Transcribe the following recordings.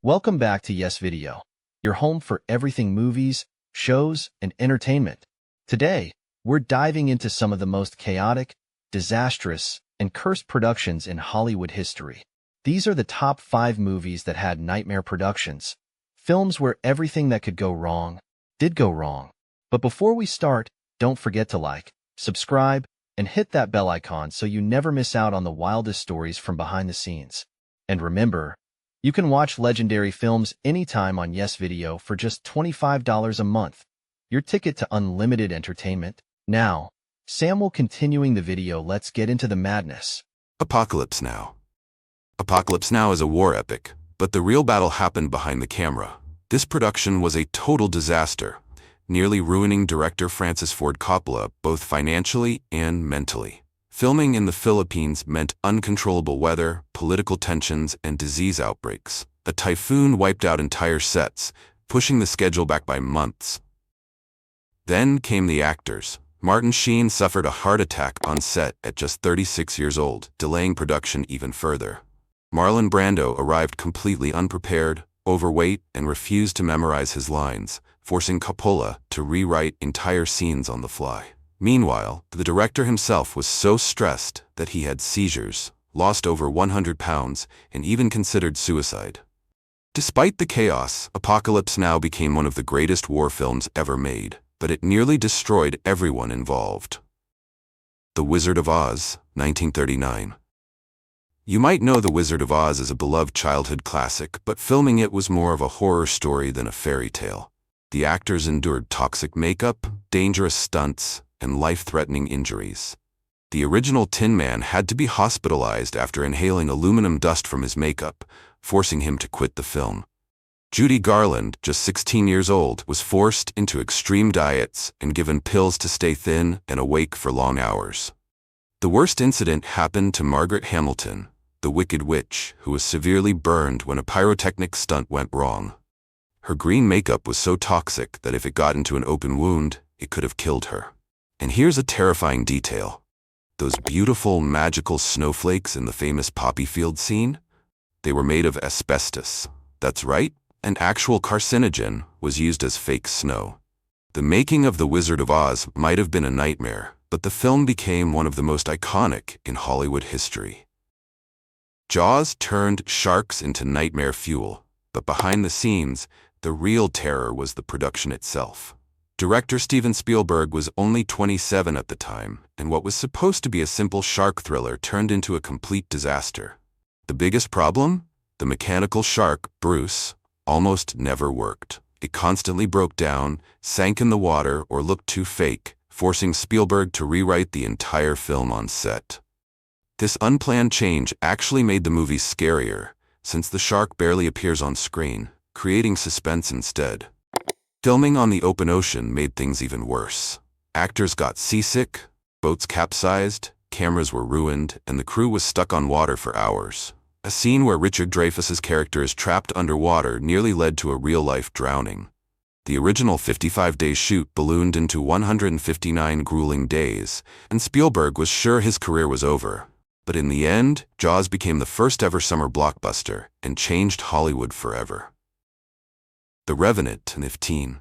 Welcome back to Yes Video, your home for everything movies, shows, and entertainment. Today, we're diving into some of the most chaotic, disastrous, and cursed productions in Hollywood history. These are the top 5 movies that had nightmare productions, films where everything that could go wrong did go wrong. But before we start, don't forget to like, subscribe, and hit that bell icon so you never miss out on the wildest stories from behind the scenes. And remember, you can watch legendary films anytime on Yes Video for just $25 a month, your ticket to unlimited entertainment. Now, Sam will continuing the video. Let's get into the madness. Apocalypse Now. Apocalypse Now is a war epic, but the real battle happened behind the camera. This production was a total disaster, nearly ruining director Francis Ford Coppola both financially and mentally. Filming in the Philippines meant uncontrollable weather, political tensions, and disease outbreaks. A typhoon wiped out entire sets, pushing the schedule back by months. Then came the actors. Martin Sheen suffered a heart attack on set at just 36 years old, delaying production even further. Marlon Brando arrived completely unprepared, overweight, and refused to memorize his lines, forcing Coppola to rewrite entire scenes on the fly. Meanwhile, the director himself was so stressed that he had seizures, lost over 100 pounds, and even considered suicide. Despite the chaos, Apocalypse Now became one of the greatest war films ever made, but it nearly destroyed everyone involved. The Wizard of Oz, 1939. You might know The Wizard of Oz as a beloved childhood classic, but filming it was more of a horror story than a fairy tale. The actors endured toxic makeup, dangerous stunts, and life-threatening injuries. The original Tin Man had to be hospitalized after inhaling aluminum dust from his makeup, forcing him to quit the film. Judy Garland, just 16 years old, was forced into extreme diets and given pills to stay thin and awake for long hours. The worst incident happened to Margaret Hamilton, the Wicked Witch, who was severely burned when a pyrotechnic stunt went wrong. Her green makeup was so toxic that if it got into an open wound, it could have killed her. And here's a terrifying detail. Those beautiful, magical snowflakes in the famous poppy field scene? They were made of asbestos. That's right, an actual carcinogen was used as fake snow. The making of The Wizard of Oz might have been a nightmare, but the film became one of the most iconic in Hollywood history. Jaws turned sharks into nightmare fuel, but behind the scenes, the real terror was the production itself. Director Steven Spielberg was only 27 at the time, and what was supposed to be a simple shark thriller turned into a complete disaster. The biggest problem? The mechanical shark, Bruce, almost never worked. It constantly broke down, sank in the water, or looked too fake, forcing Spielberg to rewrite the entire film on set. This unplanned change actually made the movie scarier, since the shark barely appears on screen, creating suspense instead. Filming on the open ocean made things even worse. Actors got seasick, boats capsized, cameras were ruined, and the crew was stuck on water for hours. A scene where Richard Dreyfuss's character is trapped underwater nearly led to a real-life drowning. The original 55-day shoot ballooned into 159 grueling days, and Spielberg was sure his career was over. But in the end, Jaws became the first-ever summer blockbuster and changed Hollywood forever. The Revenant, 15.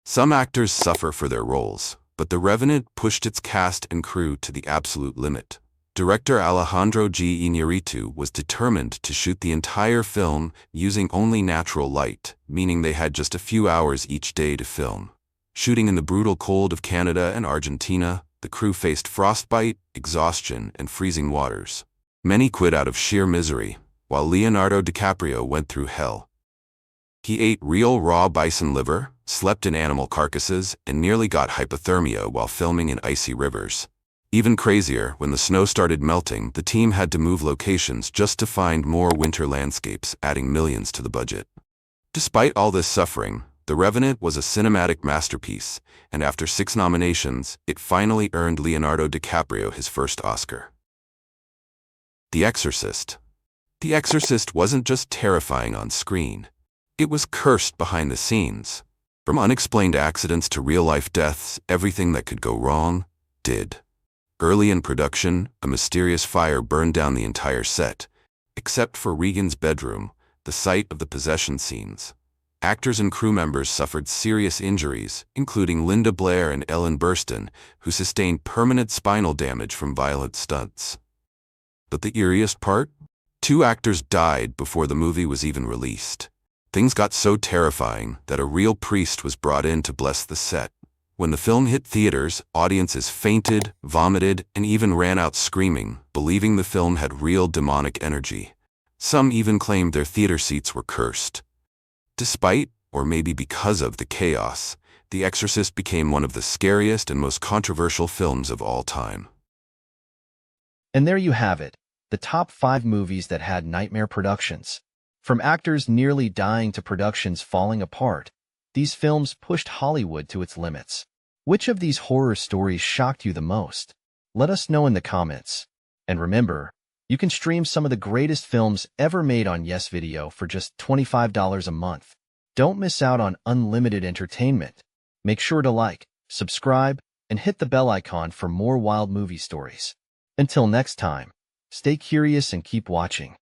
Some actors suffer for their roles, but The Revenant pushed its cast and crew to the absolute limit. Director Alejandro G. Iñárritu was determined to shoot the entire film using only natural light, meaning they had just a few hours each day to film. Shooting in the brutal cold of Canada and Argentina, the crew faced frostbite, exhaustion, and freezing waters. Many quit out of sheer misery, while Leonardo DiCaprio went through hell. He ate real raw bison liver, slept in animal carcasses, and nearly got hypothermia while filming in icy rivers. Even crazier, when the snow started melting, the team had to move locations just to find more winter landscapes, adding millions to the budget. Despite all this suffering, The Revenant was a cinematic masterpiece, and after 6 nominations, it finally earned Leonardo DiCaprio his first Oscar. The Exorcist. The Exorcist wasn't just terrifying on screen. It was cursed behind the scenes. From unexplained accidents to real-life deaths, everything that could go wrong did. Early in production, a mysterious fire burned down the entire set, except for Regan's bedroom, the site of the possession scenes. Actors and crew members suffered serious injuries, including Linda Blair and Ellen Burstyn, who sustained permanent spinal damage from violent stunts. But the eeriest part? 2 actors died before the movie was even released. Things got so terrifying that a real priest was brought in to bless the set. When the film hit theaters, audiences fainted, vomited, and even ran out screaming, believing the film had real demonic energy. Some even claimed their theater seats were cursed. Despite, or maybe because of, the chaos, The Exorcist became one of the scariest and most controversial films of all time. And there you have it, the top 5 movies that had nightmare productions. From actors nearly dying to productions falling apart, these films pushed Hollywood to its limits. Which of these horror stories shocked you the most? Let us know in the comments. And remember, you can stream some of the greatest films ever made on Yes Video for just $25 a month. Don't miss out on unlimited entertainment. Make sure to like, subscribe, and hit the bell icon for more wild movie stories. Until next time, stay curious and keep watching.